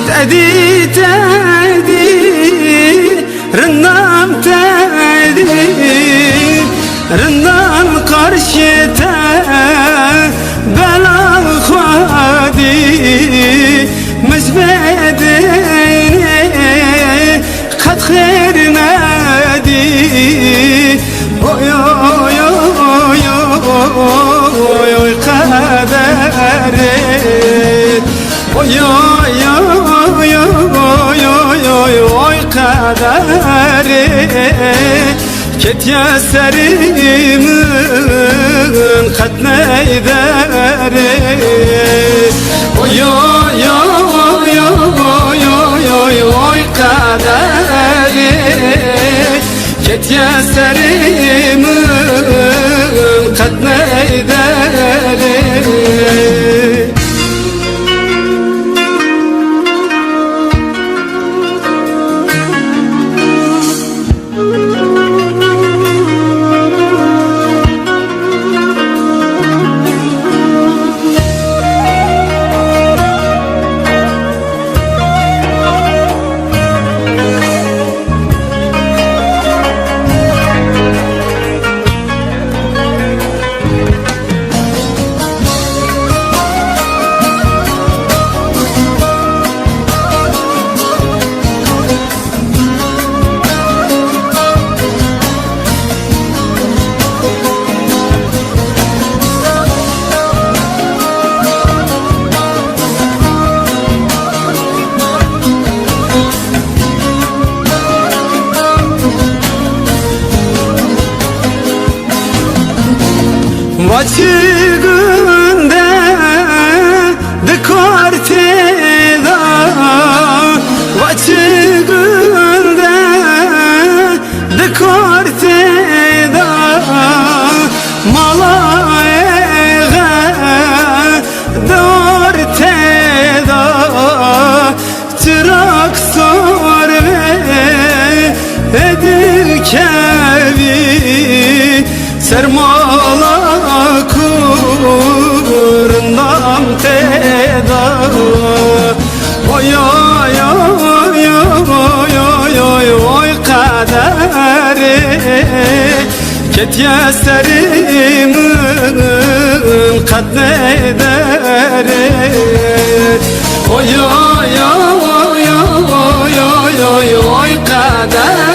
تدي تدي رنام تدي رنام قرشته بلا خادي مزبديني قد خير نادي اوي اوي اوي اوي قدري اوي اوي اوي اوي قدري كت يا سريم قد نيدري اوي اوي اوي اوي اوي قدري كت يا سريم قد نيدري Vaçıgında de korteda Vaçıgında de korteda Malayega de orteda Çırak sor ve edil kevi Sermala kurundan teda Oy oy oy oy oy oy kaderi Ket ya serimin kad nederi Oy oy oy oy oy oy kaderi